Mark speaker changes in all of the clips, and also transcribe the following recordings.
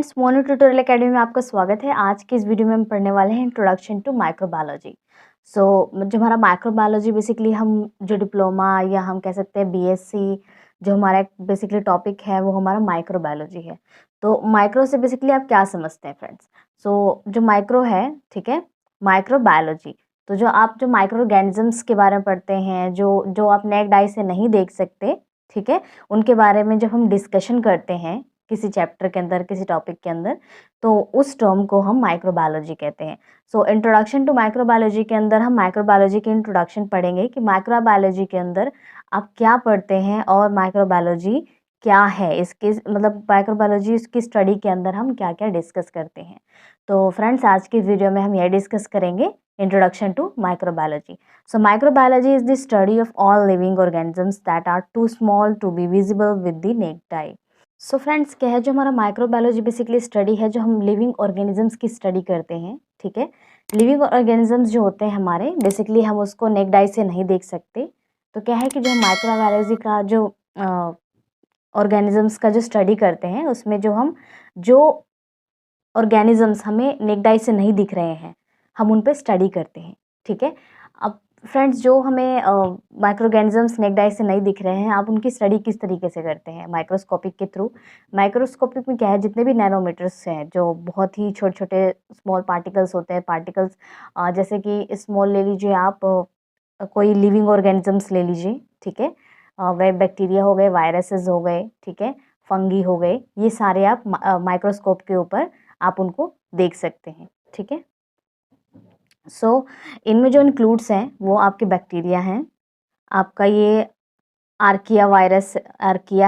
Speaker 1: Friends, mono tutorial academy में आपका स्वागत है। आज की इस वीडियो में हम पढ़ने वाले हैं इंट्रोडक्शन टू माइक्रोबायोलॉजी। जो हमारा माइक्रोबायोलॉजी बेसिकली हम जो डिप्लोमा या हम कह सकते हैं बीएससी, जो हमारा बेसिकली टॉपिक है वो हमारा माइक्रोबायोलॉजी है। तो माइक्रो से बेसिकली आप क्या समझते हैं फ्रेंड्स? जो माइक्रो है, ठीक है, माइक्रोबायोलॉजी। तो जो माइक्रो ऑर्गेनिजम्स के बारे में पढ़ते हैं, जो जो आप नेक्ड आई से नहीं देख सकते, ठीक है, उनके बारे में जब हम डिस्कशन करते हैं किसी चैप्टर के अंदर, किसी टॉपिक के अंदर, तो उस टर्म को हम माइक्रोबायोलॉजी कहते हैं। इंट्रोडक्शन टू माइक्रोबायोलॉजी के अंदर हम माइक्रोबायोलॉजी की इंट्रोडक्शन पढ़ेंगे कि माइक्रोबायोलॉजी के अंदर आप क्या पढ़ते हैं और माइक्रोबायोलॉजी क्या है, इसके मतलब माइक्रोबायोलॉजी की स्टडी के अंदर हम क्या क्या डिस्कस करते हैं। तो फ्रेंड्स, आज की वीडियो में हम यह डिस्कस करेंगे introduction to microbiology. Microbiology is the study of all living organisms that are too small to be visible with the naked eye. Friends, क्या है, जो हमारा माइक्रोबायोलॉजी बेसिकली स्टडी है, जो हम लिविंग ऑर्गेनिजम्स की स्टडी करते हैं, ठीक है। लिविंग ऑर्गेनिजम्स जो होते हैं हमारे, बेसिकली हम उसको नेक्ड आई से नहीं देख सकते। तो क्या है कि जो हम माइक्रोबायोलॉजी का जो ऑर्गेनिजम्स का जो स्टडी करते हैं, उसमें जो ऑर्गेनिजम्स हमें नेक्ड आई से नहीं दिख रहे हैं, हम उन पे स्टडी करते हैं, ठीक है। अब फ्रेंड्स, जो हमें माइक्रो ऑर्गेनिजम्स नेक्ड आई से नहीं दिख रहे हैं, आप उनकी स्टडी किस तरीके से करते हैं? माइक्रोस्कोपिक के थ्रू। माइक्रोस्कोपिक में क्या है, जितने भी नैनोमीटर्स हैं, जो बहुत ही छोटे छोटे स्मॉल पार्टिकल्स होते हैं, पार्टिकल्स जैसे कि स्मॉल ले लीजिए आप, कोई लिविंग ऑर्गेनिजम्स ले लीजिए, ठीक है। वह बैक्टीरिया हो गए, वायरसेस हो गए, ठीक है, फंगी हो गए, ये सारे आप माइक्रोस्कोप के ऊपर आप उनको देख सकते हैं, ठीक है। इनमें जो इंक्लूड्स हैं वो आपके बैक्टीरिया हैं, आपका ये आर्किया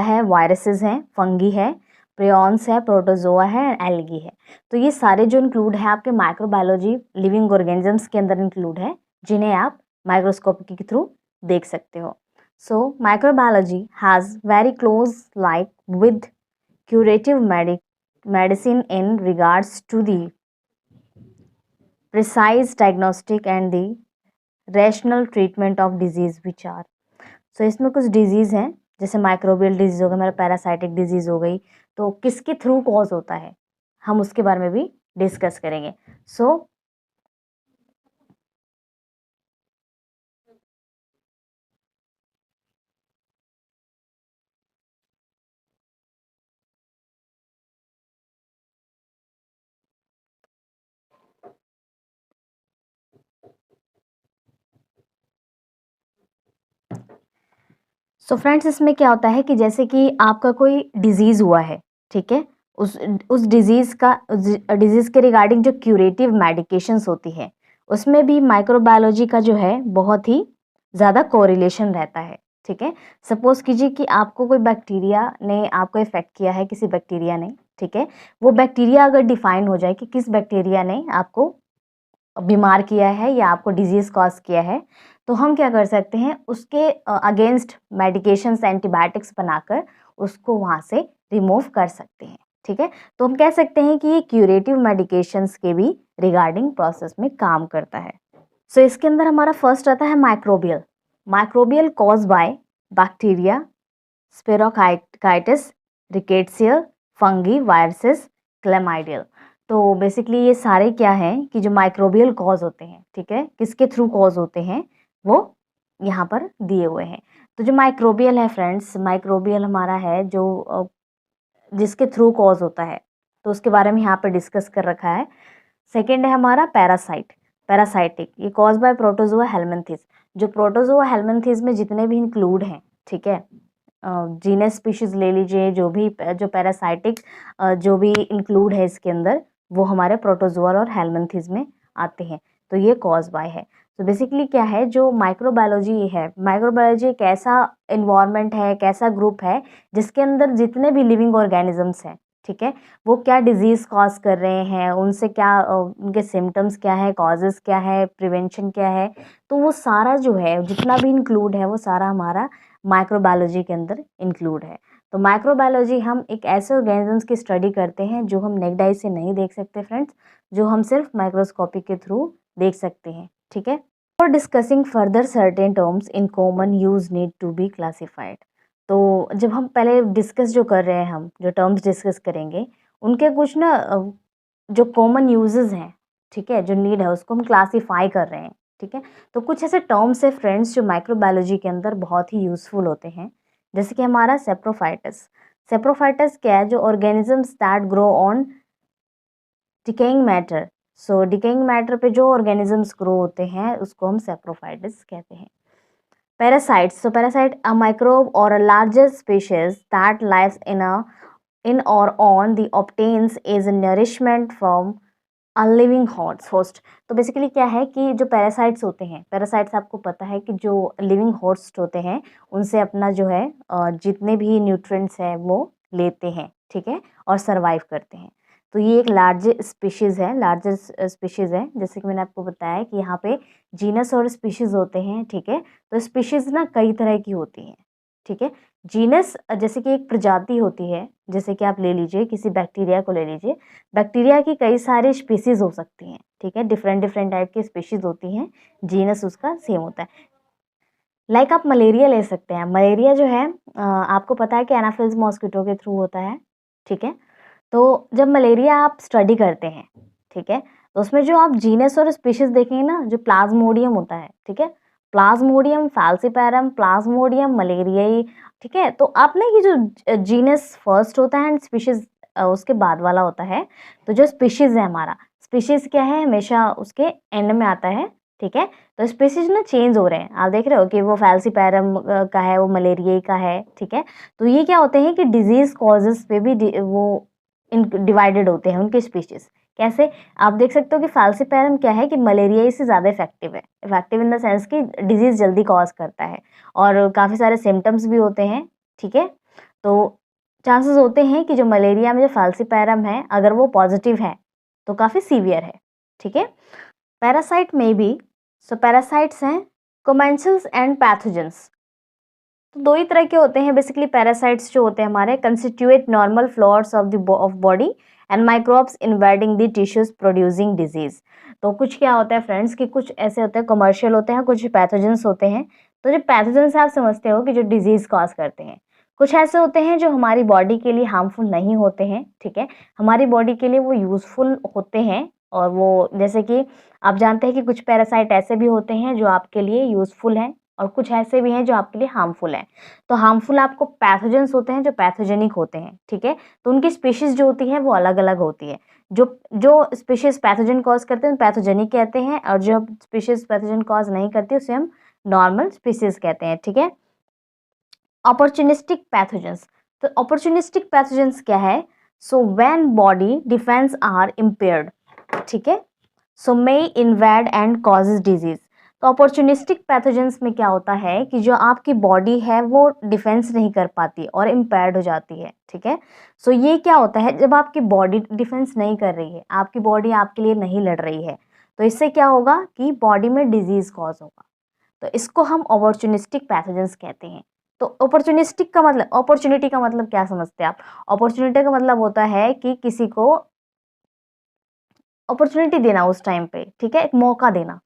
Speaker 1: है, वायरसेस हैं, फंगी है, प्रियॉन्स है, प्रोटोजोआ है, एल्गी है। तो ये सारे जो इंक्लूड है आपके माइक्रोबायोलॉजी लिविंग ऑर्गेनिजम्स के अंदर इंक्लूड है, जिन्हें आप माइक्रोस्कोप के थ्रू देख सकते हो। Microbiology has very close like with curative medicine in regards to the precise diagnostic and the rational treatment of disease which are। इसमें कुछ डिजीज़ हैं, जैसे माइक्रोबियल डिजीज़ हो गया, हमारा पैरासाइटिक डिजीज़ हो गई, तो किसके थ्रू कॉज होता है, हम उसके बारे में भी डिस्कस करेंगे। फ्रेंड्स, इसमें क्या होता है कि जैसे कि आपका कोई डिजीज़ हुआ है, ठीक है, उस डिजीज़ के रिगार्डिंग जो क्यूरेटिव मेडिकेशंस होती है, उसमें भी माइक्रोबायोलॉजी का जो है बहुत ही ज़्यादा कोरिलेशन रहता है, ठीक है। सपोज़ कीजिए कि आपको कोई बैक्टीरिया ने आपको इफ़ेक्ट किया है, किसी बैक्टीरिया ने, ठीक है। वो बैक्टीरिया अगर डिफ़ाइन हो जाए कि किस बैक्टीरिया ने आपको बीमार किया है या आपको डिजीज़ कॉज किया है, तो हम क्या कर सकते हैं, उसके अगेंस्ट मेडिकेशंस, एंटीबायोटिक्स बनाकर उसको वहाँ से रिमूव कर सकते हैं, ठीक है। तो हम कह सकते हैं कि ये क्यूरेटिव मेडिकेशंस के भी रिगार्डिंग प्रोसेस में काम करता है। इसके अंदर हमारा फर्स्ट आता है microbial cause by bacteria, spirochaetes, rickettsia, fungi, viruses, chlamydial. तो बेसिकली ये सारे क्या हैं कि जो माइक्रोबियल कॉज होते हैं, ठीक है, किसके थ्रू कॉज होते हैं वो यहाँ पर दिए हुए हैं। तो जो माइक्रोबियल है फ्रेंड्स, माइक्रोबियल हमारा है जो जिसके थ्रू कॉज होता है, तो उसके बारे में यहाँ पर डिस्कस कर रखा है। सेकेंड है हमारा पैरासाइटिक, ये कॉज बाय प्रोटोजोआ हेलमिंथिस। जो प्रोटोजोआ हेलमिंथिस में जितने भी इंक्लूड हैं, ठीक है, जीनस स्पीशीज ले लीजिए, जो पैरासाइटिक जो भी इंक्लूड है इसके अंदर, वो हमारे प्रोटोजोआ और हेलमिंथिस में आते हैं। तो ये कॉज बाय है। तो बेसिकली क्या है, जो माइक्रोबायोलॉजी है, माइक्रोबायोलॉजी एक ऐसा इन्वायरमेंट है, एक ऐसा ग्रुप है जिसके अंदर जितने भी लिविंग ऑर्गेनिजम्स हैं, ठीक है, वो क्या डिजीज़ कॉज कर रहे हैं, उनसे क्या उनके सिम्टम्स क्या है, कॉजेज़ क्या है, प्रिवेंशन क्या है, तो वो सारा जो है, जितना भी इंक्लूड है, वो सारा हमारा माइक्रोबायोलॉजी के अंदर इंक्लूड है। तो माइक्रोबायोलॉजी हम एक ऐसे ऑर्गेनिजम्स की स्टडी करते हैं जो हम नेक्ड आई से नहीं देख सकते फ्रेंड्स, जो हम सिर्फ माइक्रोस्कोपिक के थ्रू देख सकते हैं, ठीक है। For discussing further certain terms in common use need to be classified. तो जब हम पहले डिस्कस जो कर रहे हैं, हम जो टर्म्स डिस्कस करेंगे उनके कुछ ना जो कॉमन यूजेस हैं, ठीक है, जो नीड है उसको हम क्लासीफाई कर रहे हैं, ठीक है। तो कुछ ऐसे टर्म्स है फ्रेंड्स जो माइक्रोबायोलॉजी के अंदर बहुत ही यूजफुल होते हैं, जैसे कि हमारा सेप्रोफाइटस। सेप्रोफाइटस क्या है? जो organisms that grow on decaying matter. So decaying matter पे जो ऑर्गेनिजम्स ग्रो होते हैं उसको हम सेप्रोफाइटस कहते हैं। Parasites. So parasite, a microbe or a larger species that lives in or on the obtains is nourishment from a living host. तो basically क्या है कि जो पैरासाइट्स होते हैं, पैरासाइट्स आपको पता है कि जो लिविंग होस्ट होते हैं उनसे अपना जो है जितने भी न्यूट्रिएंट्स हैं वो लेते हैं, ठीक है, और सरवाइव करते हैं। तो ये एक लार्ज स्पीशीज़ है, लार्जेस्ट स्पीशीज़ है, जैसे कि मैंने आपको बताया कि यहाँ पे जीनस और स्पीशीज़ होते हैं, ठीक है। तो स्पीशीज़ ना कई तरह की होती हैं, ठीक है। जीनस जैसे कि एक प्रजाति होती है, जैसे कि आप ले लीजिए किसी बैक्टीरिया को ले लीजिए, बैक्टीरिया की कई सारी स्पीशीज़ हो सकती हैं, ठीक है, डिफरेंट डिफरेंट टाइप की स्पीशीज़ होती हैं, जीनस उसका सेम होता है। लाइक आप मलेरिया ले सकते हैं, मलेरिया जो है आपको पता है कि एनाफिल्स मॉस्किटो के थ्रू होता है, ठीक है। तो जब मलेरिया आप स्टडी करते हैं, ठीक है, तो उसमें जो आप जीनस और स्पीशीज़ देखेंगे ना, जो प्लाज्मोडियम होता है, ठीक है, प्लाज्मोडियम, फैल्सीपैरम, प्लाज्मोडियम, मलेरियाई, ठीक है। तो आपने ये जो जीनस फर्स्ट होता है एंड स्पीशीज़ उसके बाद वाला होता है। तो जो स्पीशीज़ है हमारा, स्पीशीज़ क्या है, हमेशा उसके एंड में आता है, ठीक है। तो स्पीशीज़ ना चेंज हो रहे हैं, आप देख रहे हो कि वो फैल्सीपैरम का है, वो मलेरियाई का है, ठीक है। तो ये क्या होते हैं कि डिजीज़ कॉजेज़ पे भी वो डिवाइडेड होते हैं उनके स्पीशीज़। कैसे? आप देख सकते हो कि फैल्सीपैरम क्या है कि मलेरिया से ज़्यादा इफेक्टिव है, इफेक्टिव इन द सेंस कि डिजीज़ जल्दी कॉज करता है और काफ़ी सारे सिम्टम्स भी होते हैं, ठीक है। तो चांसेस होते हैं कि जो मलेरिया में जो फैल्सीपैरम है अगर वो पॉजिटिव है तो काफ़ी सीवियर है, ठीक है। पैरासाइट में भी, सो पैरासाइट्स हैं कोमेंसल्स एंड पैथोजेंस। तो दो ही तरह के होते हैं बेसिकली पैरासाइट्स जो होते हैं हमारे, constitute normal floors of body and microbes invading the tissues producing disease. तो कुछ क्या होता है फ्रेंड्स कि कुछ ऐसे होते हैं कमर्शियल होते हैं, कुछ पैथोजेंस होते हैं। तो जो पैथोजेंस आप समझते हो कि जो डिजीज कॉज करते हैं, कुछ ऐसे होते हैं जो हमारी बॉडी के लिए हार्मफुल नहीं होते हैं, ठीक है, हमारी बॉडी के लिए वो यूजफुल होते हैं। और वो जैसे कि आप जानते हैं कि कुछ पैरासाइट ऐसे भी होते हैं जो आपके लिए यूजफुल हैं और कुछ ऐसे भी हैं जो आपके लिए हार्मफुल हैं। तो हार्मफुल आपको पैथोजेंस होते हैं जो पैथोजेनिक होते हैं, ठीक है। तो उनकी स्पीशीज़ जो होती है वो अलग-अलग होती है। जो जो स्पीशीज़ पैथोजन कॉज़ करते हैं पैथोजेनिक कहते हैं और जो स्पीशीज़ पैथोजन कॉज़ नहीं करती उसे हम नॉर्मल स्पीशीज़ कहते हैं, ठीक है। Opportunistic pathogens. तो अपॉर्चुनिस्टिक पैथोजेंस क्या है? So when body defence are impaired, ठीक है, so may invade and causes disease. तो अपॉर्चुनिस्टिक पैथोजेंस में क्या होता है कि जो आपकी बॉडी है वो डिफेंस नहीं कर पाती और इम्पेयर्ड हो जाती है, ठीक है। सो ये क्या होता है, जब आपकी बॉडी डिफेंस नहीं कर रही है, आपकी बॉडी आपके लिए नहीं लड़ रही है, तो इससे क्या होगा कि बॉडी में डिजीज कॉज होगा। तो इसको हम अपॉर्चुनिस्टिक पैथोजेंस कहते हैं। तो अपॉर्चुनिस्टिक का मतलब, अपॉर्चुनिटी का मतलब क्या समझते हैं आप? अपॉर्चुनिटी का मतलब होता है कि किसी को अपॉर्चुनिटी देना उस टाइम पे, ठीक है, एक मौका देना।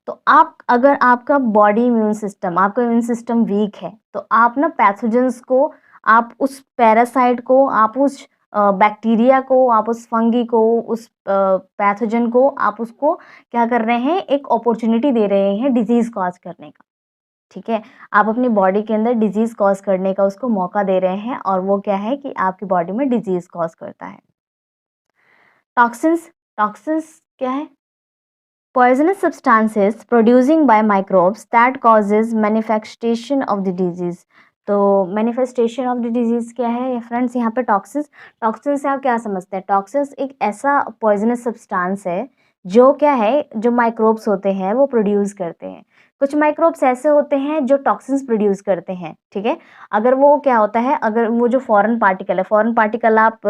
Speaker 1: तो आप अगर आपका बॉडी इम्यून सिस्टम, आपका इम्यून सिस्टम वीक है तो आप ना पैथोजेंस को, आप उस पैरासाइट को, आप उस बैक्टीरिया को, आप उस फंगी को, उस पैथोजन को, आप उसको क्या कर रहे हैं, एक अपॉर्चुनिटी दे रहे हैं डिजीज कॉज करने का, ठीक है। आप अपनी बॉडी के अंदर डिजीज कॉज करने का उसको मौका दे रहे हैं और वो क्या है कि आपकी बॉडी में डिजीज कॉज करता है। टॉक्सिन्स, टॉक्सिन्स क्या है? Poisonous substances producing by microbes that causes manifestation of the disease। तो मैनिफेस्टेशन ऑफ द डिजीज क्या है फ्रेंड्स? यहाँ पे टॉक्सिन्स, टॉक्सिन से आप क्या समझते हैं? टॉक्सिन्स एक ऐसा पॉइजनस सब्सटेंस है जो क्या है, जो माइक्रोब्स होते हैं वो प्रोड्यूस करते हैं। कुछ माइक्रोब्स ऐसे होते हैं जो टॉक्सिन्स प्रोड्यूस करते हैं, ठीक है। अगर वो क्या होता है, अगर वो जो फॉरेन पार्टिकल है, फॉरेन पार्टिकल आप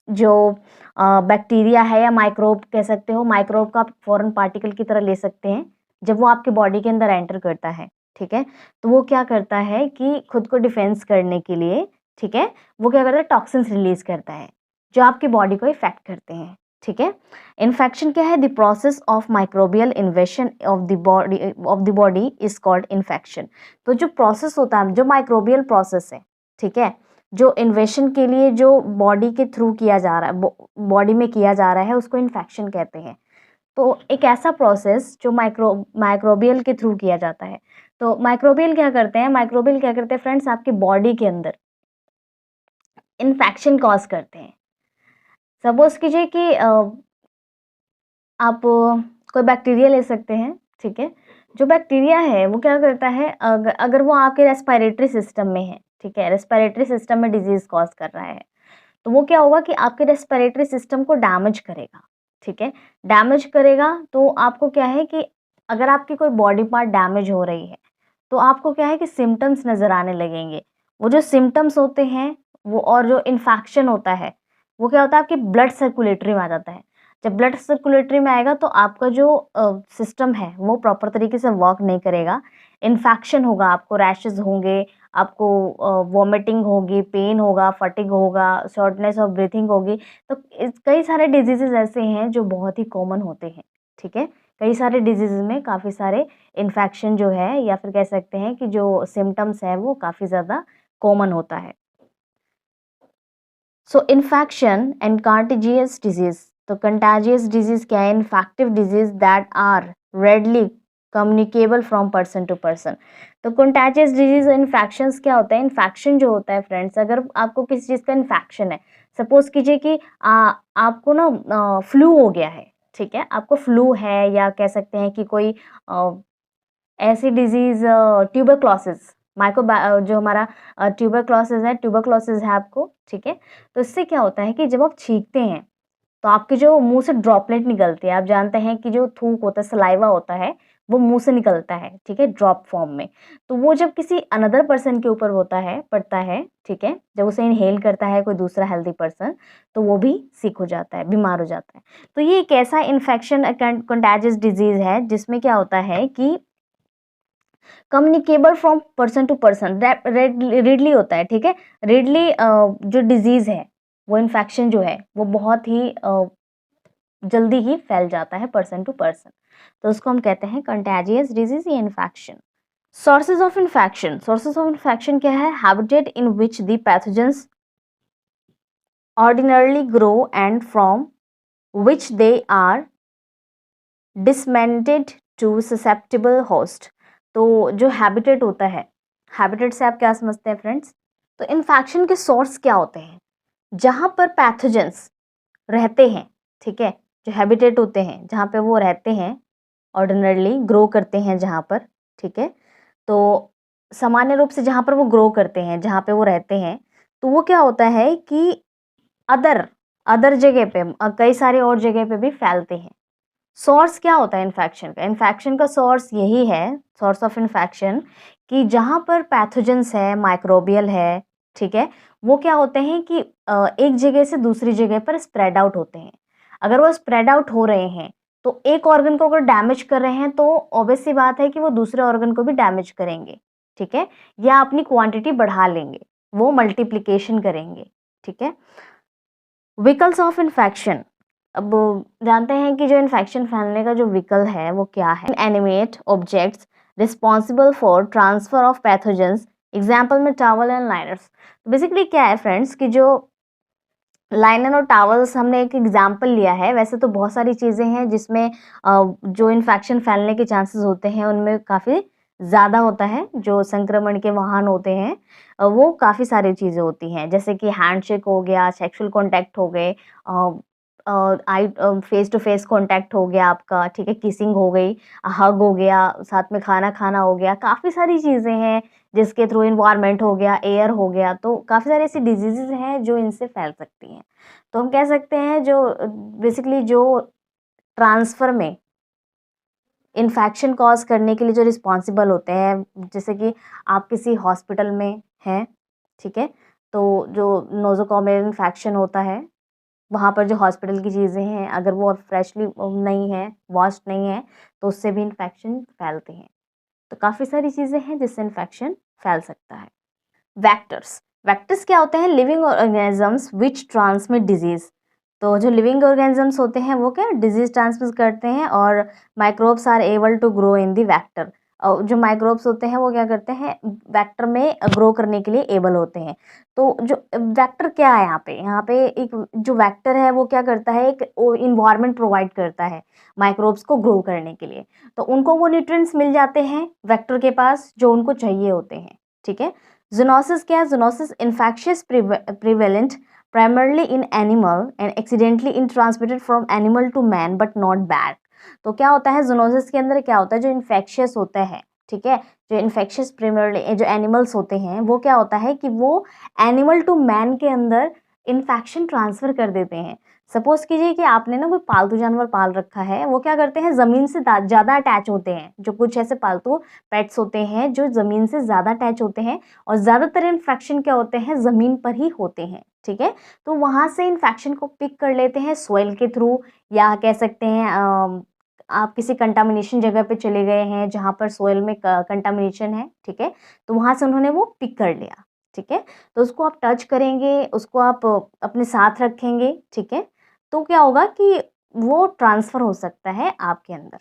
Speaker 1: जो बैक्टीरिया है या माइक्रोब कह सकते हो, माइक्रोब का आप फॉरेन पार्टिकल की तरह ले सकते हैं। जब वो आपकी बॉडी के अंदर एंटर करता है, ठीक है, तो वो क्या करता है कि खुद को डिफेंस करने के लिए, ठीक है, वो क्या करता है, टॉक्सिन्स रिलीज करता है जो आपकी बॉडी को इफेक्ट करते हैं, ठीक है। इन्फेक्शन क्या है? The process of microbial इन्वेशन of the body is called infection. तो जो प्रोसेस होता है, जो माइक्रोबियल प्रोसेस है, ठीक है, जो इन्वेशन के लिए जो बॉडी के थ्रू किया जा रहा है, बॉडी में किया जा रहा है, उसको इन्फेक्शन कहते हैं। तो एक ऐसा प्रोसेस जो माइक्रोबियल के थ्रू किया जाता है। तो माइक्रोबियल क्या करते हैं फ्रेंड्स, आपकी बॉडी के अंदर इन्फेक्शन कॉज करते हैं। सपोज कीजिए कि आप कोई बैक्टीरिया ले सकते हैं, ठीक है। जो बैक्टीरिया है वो क्या करता है, अगर वो आपके रेस्पिरेटरी सिस्टम में है, ठीक है, रेस्पिरेटरी सिस्टम में डिजीज कॉज कर रहा है, तो वो क्या होगा कि आपके रेस्पिरेटरी सिस्टम को डैमेज करेगा, ठीक है। डैमेज करेगा तो आपको क्या है कि अगर आपकी कोई बॉडी पार्ट डैमेज हो रही है तो आपको क्या है कि सिम्टम्स नज़र आने लगेंगे। वो जो सिम्टम्स होते हैं वो, और जो इन्फेक्शन होता है वो क्या होता है, आपकी ब्लड सर्कुलेटरी में आ जाता है। जब ब्लड सर्कुलेटरी में आएगा तो आपका जो सिस्टम है वो प्रॉपर तरीके से वर्क नहीं करेगा, इन्फेक्शन होगा, आपको रैशेस होंगे, आपको वॉमिटिंग होगी, पेन होगा, फटिग होगा, शॉर्टनेस ऑफ ब्रीथिंग होगी। तो कई सारे डिजीजेज ऐसे हैं जो बहुत ही कॉमन होते हैं, ठीक है। कई सारे डिजीज में काफ़ी सारे इन्फेक्शन जो है, या फिर कह सकते हैं कि जो सिम्टम्स है वो काफ़ी ज़्यादा कॉमन होता है। So infection and contagious disease. तो कंटेजियस डिजीज क्या है, infective disease that are readily communicable from person to person. तो कंटेजियस डिजीज इन्फेक्शंस क्या होता है, इन्फेक्शन जो होता है फ्रेंड्स, अगर आपको किसी चीज़ का इन्फेक्शन है, सपोज कीजिए कि आपको ना फ्लू हो गया है, ठीक है, आपको फ्लू है, या कह सकते हैं कि कोई ऐसी डिजीज़ ट्यूबरक्लोसिस, जो हमारा ट्यूबरक्लोसिस है आपको, ठीक है। तो इससे क्या होता है कि जब आप छींकते हैं तो आपके जो मुँह से ड्रॉपलेट निकलती है, आप जानते हैं कि जो थूक होता है, सलाइवा होता है, वो मुँह से निकलता है, ठीक है, ड्रॉप फॉर्म में। तो वो जब किसी अनदर पर्सन के ऊपर पड़ता है, ठीक है, जब उसे इन्हेल करता है कोई दूसरा हेल्दी पर्सन, तो वो भी सिक हो जाता है, बीमार हो जाता है। तो ये एक ऐसा इन्फेक्शन कंटेजियस डिजीज़ है जिसमें क्या होता है कि communicable from person to person, readily होता है, ठीक है। रेडली जो डिजीज है, वो इन्फेक्शन जो है वो बहुत ही जल्दी ही फैल जाता है पर्सन टू पर्सन, तो उसको हम कहते हैं कंटेजियस डिजीज या इन्फेक्शन। सोर्सेज ऑफ इन्फेक्शन क्या है, habitat in which the pathogens ordinarily grow and from which they are disseminated to susceptible host। तो जो हैबिटेट होता है, हैबिटेट से आप क्या समझते हैं फ्रेंड्स, तो इन्फेक्शन के सोर्स क्या होते हैं, जहाँ पर पैथोजेंस रहते हैं, ठीक है, जो हैबिटेट होते हैं जहाँ पे वो रहते हैं, ऑर्डिनरली ग्रो करते हैं जहाँ पर, ठीक है, तो सामान्य रूप से जहाँ पर वो ग्रो करते हैं, जहाँ पे वो रहते हैं, तो वो क्या होता है कि अदर अदर जगह पे, कई सारे और जगह पे भी फैलते हैं। सोर्स क्या होता है इन्फेक्शन का, इन्फेक्शन का सोर्स यही है, सोर्स ऑफ इन्फेक्शन, कि जहाँ पर पैथोजेंस है, माइक्रोबियल है, ठीक है, वो क्या होते हैं कि एक जगह से दूसरी जगह पर स्प्रेड आउट होते हैं। अगर वो स्प्रेड आउट हो रहे हैं तो एक ऑर्गन को अगर डैमेज कर रहे हैं तो ऑब्वियस सी बात है कि वो दूसरे ऑर्गन को भी डैमेज करेंगे, ठीक है, या अपनी क्वांटिटी बढ़ा लेंगे, वो मल्टीप्लिकेशन करेंगे, ठीक है। व्हीकल्स ऑफ इन्फेक्शन, अब जानते हैं कि जो इन्फेक्शन फैलने का जो व्हीकल है वो क्या है, animate objects responsible for transfer of pathogens, example में टावल एंड लाइनर्स। बेसिकली क्या है फ्रेंड्स कि जो लाइनर और टावल्स हमने एक एग्जाम्पल लिया है, वैसे तो बहुत सारी चीज़ें हैं जिसमें जो इन्फेक्शन फैलने के चांसेस होते हैं उनमें काफ़ी ज़्यादा होता है, जो संक्रमण के वाहन होते हैं वो काफ़ी सारी चीज़ें होती हैं, जैसे कि हैंडशेक हो गया, सेक्सुअल कॉन्टैक्ट हो गए, आई फेस टू फेस कॉन्टैक्ट हो गया आपका, ठीक है, किसिंग हो गई, हग हो गया, साथ में खाना खाना हो गया, काफ़ी सारी चीज़ें हैं जिसके थ्रू, इन्वायरमेंट हो गया, एयर हो गया, तो काफ़ी सारी ऐसी डिजीज़ेज़ हैं जो इनसे फैल सकती हैं। तो हम कह सकते हैं जो बेसिकली जो ट्रांसफ़र में इन्फेक्शन कॉज़ करने के लिए जो रिस्पॉन्सिबल होते हैं, जैसे कि आप किसी हॉस्पिटल में हैं, ठीक है, तो जो नोज़ोकोमियल इन्फेक्शन होता है, वहाँ पर जो हॉस्पिटल की चीज़ें हैं अगर वो फ्रेशली नहीं है, वॉश्ड नहीं है, तो उससे भी इन्फेक्शन फैलते हैं। तो काफ़ी सारी चीज़ें हैं जिससे इन्फेक्शन फैल सकता है। वेक्टर्स, वेक्टर्स क्या होते हैं, living organisms which transmit disease. तो जो लिविंग ऑर्गेनिजम्स होते हैं वो क्या डिजीज़ ट्रांसमिट करते हैं, और microbes are able to grow in the vector. जो माइक्रोब्स होते हैं वो क्या करते हैं, वेक्टर में ग्रो करने के लिए एबल होते हैं। तो जो वेक्टर क्या है यहाँ पे एक जो वेक्टर है वो क्या करता है, एक इन्वायरमेंट प्रोवाइड करता है माइक्रोब्स को ग्रो करने के लिए। तो उनको वो न्यूट्रिएंट्स मिल जाते हैं वेक्टर के पास जो उनको चाहिए होते हैं, ठीक है। जूनोसिस क्या है, zoonosis infectious prevalent primarily in animal and accidentally in transmitted from animal to man but not bad। तो क्या होता है जूनोसिस के अंदर, क्या होता है जो इन्फेक्शियस होता है, ठीक है, जो इन्फेक्शियस प्रिमरली जो एनिमल्स होते हैं वो क्या होता है कि वो एनिमल टू मैन के अंदर इन्फेक्शन ट्रांसफर कर देते हैं। सपोज कीजिए कि आपने ना कोई पालतू जानवर पाल रखा है, वो क्या करते हैं ज़मीन से ज़्यादा अटैच होते हैं, जो कुछ ऐसे पालतू पेट्स होते हैं जो ज़मीन से ज़्यादा अटैच होते हैं और ज़्यादातर इन्फेक्शन क्या होते हैं ज़मीन पर ही होते हैं, ठीक है। तो वहाँ से इन्फेक्शन को पिक कर लेते हैं सोइल के थ्रू, या कह सकते हैं आप किसी कंटामिनेशन जगह पे चले गए हैं जहाँ पर सोइल में कंटामिनेशन है, ठीक है, तो वहाँ से उन्होंने वो पिक कर लिया, ठीक है। तो उसको आप टच करेंगे, उसको आप अपने साथ रखेंगे, ठीक है, तो क्या होगा कि वो ट्रांसफ़र हो सकता है आपके अंदर।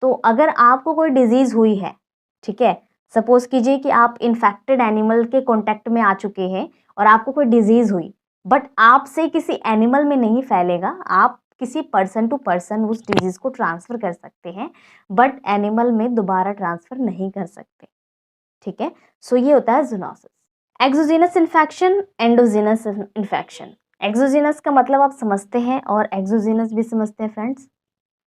Speaker 1: तो अगर आपको कोई डिजीज़ हुई है, ठीक है, सपोज़ कीजिए कि आप इन्फेक्टेड एनिमल के कॉन्टैक्ट में आ चुके हैं और आपको कोई डिजीज़ हुई, बट आपसे किसी एनिमल में नहीं फैलेगा, आप किसी पर्सन टू पर्सन उस डिजीज़ को ट्रांसफ़र कर सकते हैं, बट एनिमल में दोबारा ट्रांसफ़र नहीं कर सकते, ठीक है। सो ये होता है zoonosis. Exogenous infection, endogenous infection. Exogenous का मतलब आप समझते हैं और एक्सोजीनस भी समझते हैं फ्रेंड्स।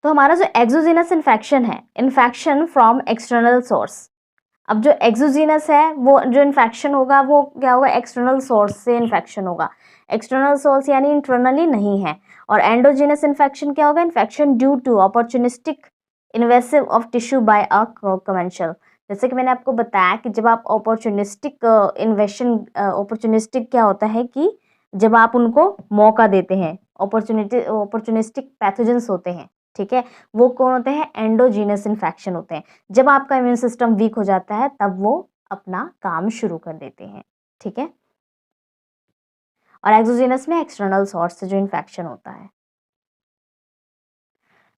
Speaker 1: तो हमारा जो एक्सोजीनस इन्फेक्शन है, इन्फेक्शन फ्रॉम एक्सटर्नल सोर्स। अब जो एक्सोजीनस है वो जो इन्फेक्शन होगा वो क्या होगा, एक्सटर्नल सोर्स से इन्फेक्शन होगा। एक्सटर्नल सोर्स यानी इंटरनली नहीं है। और एंडोजीनस इन्फेक्शन क्या होगा, infection due to opportunistic invasive of tissue by a commensal. जैसे कि मैंने आपको बताया कि जब आप अपॉर्चुनिस्टिक अपॉर्चुनिस्टिक क्या होता है कि जब आप उनको मौका देते हैं, अपॉर्चुनिस्टिक पैथोजेंस होते हैं, ठीक है, वो कौन होते हैं, एंडोजीनस इन्फेक्शन होते हैं। जब आपका इम्यून सिस्टम वीक हो जाता है तब वो अपना काम शुरू कर देते हैं, ठीक है। और एक्सोजीनस में एक्सटर्नल सोर्स से जो इन्फेक्शन होता है।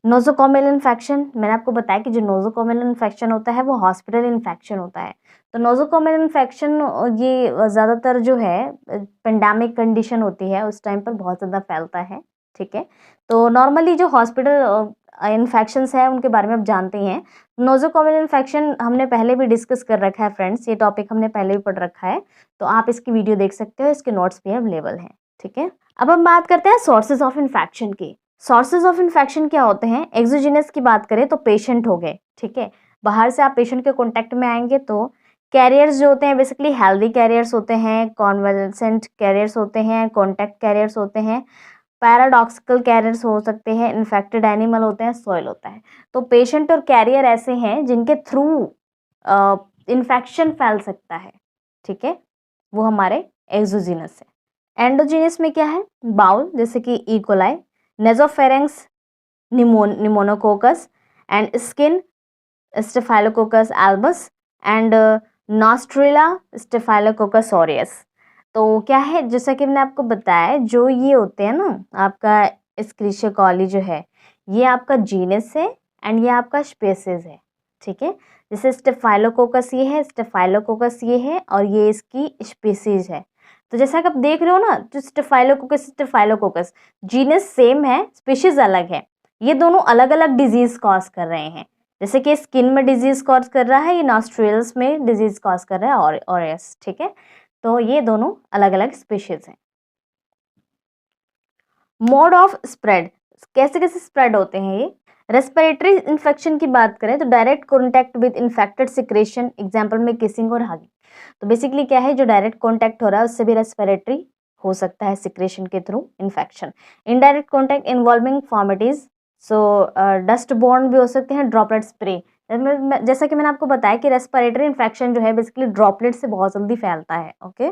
Speaker 1: नोज़ोकोमियल इन्फेक्शन, मैंने आपको बताया कि जो नोज़ोकोमियल इन्फेक्शन होता है वो हॉस्पिटल इन्फेक्शन होता है। तो नोज़ोकोमियल इन्फेक्शन ये ज़्यादातर जो है पेंडेमिक कंडीशन होती है उस टाइम पर बहुत ज़्यादा फैलता है, ठीक है। तो नॉर्मली जो हॉस्पिटल इन्फेक्शंस है उनके बारे में आप जानते हैं। नोज़ोकोमियल इन्फेक्शन हमने पहले भी डिस्कस कर रखा है फ्रेंड्स, ये टॉपिक हमने पहले भी पढ़ रखा है, तो आप इसकी वीडियो देख सकते हो, इसके नोट्स भी अवेलेबल हैं, ठीक है। अब हम बात करते हैं सोर्सेज ऑफ इन्फेक्शन की। सोर्सेज ऑफ इन्फेक्शन क्या होते हैं, एक्सोजीनस की बात करें तो पेशेंट हो गए, ठीक है, बाहर से आप पेशेंट के कॉन्टैक्ट में आएंगे तो कैरियर्स जो होते हैं बेसिकली हेल्दी कैरियर्स होते हैं, कॉन्वेलेंसेंट कैरियर्स होते हैं, कॉन्टैक्ट कैरियर्स होते हैं, पैराडॉक्सिकल कैरियर्स हो सकते हैं, इन्फेक्टेड एनिमल होते हैं, सॉइल होता है। तो पेशेंट और कैरियर ऐसे हैं जिनके थ्रू इन्फेक्शन फैल सकता है, ठीक है, वो हमारे एक्सोजीनस है। एंडोजीनस में क्या है, बाउल जैसे कि E coli, nasopharynx, pneumococcus and skin staphylococcus albus and nostril staphylococcus aureus. तो क्या है, जैसा कि मैंने आपको बताया जो ये होते हैं ना, आपका एस्क्रिशिया कॉली जो है ये आपका जीनस है एंड ये आपका स्पेसीज है, ठीक है। जैसे स्टेफाइलोकोकस ये है, स्टेफाइलोकोकस ये है और ये इसकी स्पेसीज है। तो जैसा कि आप देख रहे हो ना, जो स्टेफाइलोकोकस जीनस सेम है, स्पीशीज अलग है, ये दोनों अलग अलग डिजीज कॉज कर रहे हैं। जैसे कि स्किन में डिजीज कॉज कर रहा है, ये नॉस्ट्रिल्स में डिजीज कॉज कर रहा है और ऑरियस, ठीक है। तो ये दोनों अलग अलग स्पीशीज हैं। मोड ऑफ स्प्रेड, कैसे कैसे स्प्रेड होते हैं ये। रेस्पिरेटरी इन्फेक्शन की बात करें तो direct contact with infected secretion, example में किसिंग और हगिंग। तो बेसिकली क्या है, जो डायरेक्ट कॉन्टैक्ट हो रहा है उससे भी रेस्पिरेटरी हो सकता है सिक्रेशन के through infection. Indirect contact involving fomites, so dust borne भी हो सकते हैं, ड्रॉपलेट स्प्रे। जैसा कि मैंने आपको बताया कि रेस्पिरेटरी इन्फेक्शन जो है बेसिकली ड्रॉपलेट से बहुत जल्दी फैलता है, okay.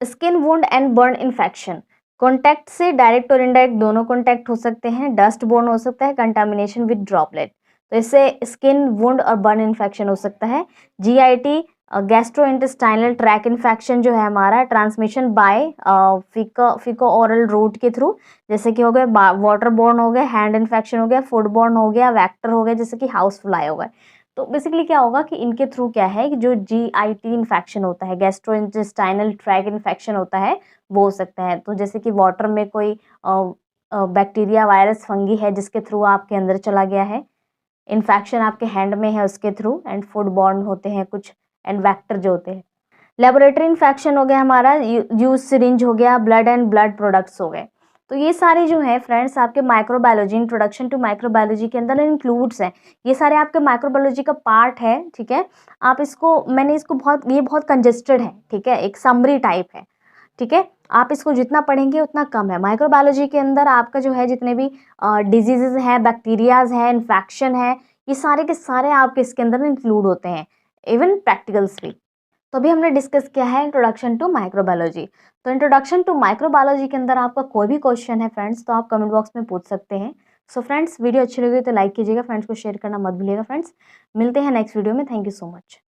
Speaker 1: Skin wound and burn infection, contact से डायरेक्ट और इनडायरेक्ट दोनों कॉन्टैक्ट हो सकते हैं, डस्ट बोर्न हो सकता है, कंटामिनेशन विद ड्रॉपलेट, तो इससे स्किन वुंड और बर्न इन्फेक्शन हो सकता है। जीआईटी गैस्ट्रोइंटेस्टाइनल ट्रैक इन्फेक्शन जो है हमारा, ट्रांसमिशन बाय फीको ओरल रूट के थ्रू, जैसे कि हो गया वाटर बोर्न हो गया, हैंड इन्फेक्शन हो गया, फूड बोर्न हो गया, वेक्टर हो गया जैसे कि हाउस फ्लाई हो गया। तो बेसिकली क्या होगा कि इनके थ्रू क्या है कि जो जीआईटी इन्फेक्शन होता है, गैस्ट्रोइंटेस्टाइनल ट्रैक्ट इन्फेक्शन होता है, वो हो सकता है। तो जैसे कि वाटर में कोई बैक्टीरिया, वायरस, फंगी है जिसके थ्रू आपके अंदर चला गया है, इन्फेक्शन आपके हैंड में है उसके थ्रू, एंड फूड बॉर्न होते हैं कुछ, एंड वेक्टर जो होते हैं। लेबोरेटरी इन्फेक्शन हो गया हमारा, यूज सिरिंज हो गया, ब्लड एंड ब्लड प्रोडक्ट्स हो गए। तो ये सारे जो है फ्रेंड्स आपके माइक्रोबायोलॉजी, इंट्रोडक्शन टू माइक्रोबायोलॉजी के अंदर इंक्लूड्स हैं। ये सारे आपके माइक्रोबायोलॉजी का पार्ट है, ठीक है। आप इसको, मैंने इसको ये बहुत कंजेस्टेड है, ठीक है, एक समरी टाइप है, ठीक है। आप इसको जितना पढ़ेंगे उतना कम है। माइक्रोबायोलॉजी के अंदर आपका जो है जितने भी डिजीजेज हैं, बैक्टीरियाज हैं, इन्फेक्शन है, ये सारे के सारे आपके इसके अंदर इंक्लूड होते हैं, इवन प्रैक्टिकल्स भी। तो अभी हमने डिस्कस किया है इंट्रोडक्शन टू माइक्रोबायोलॉजी। तो इंट्रोडक्शन टू माइक्रोबायोलॉजी के अंदर आपका कोई भी क्वेश्चन है फ्रेंड्स, तो आप कमेंट बॉक्स में पूछ सकते हैं। सो फ्रेंड्स, वीडियो अच्छी लगी तो लाइक कीजिएगा, फ्रेंड्स को शेयर करना मत भूलिएगा। फ्रेंड्स, मिलते हैं नेक्स्ट वीडियो में। Thank you so much.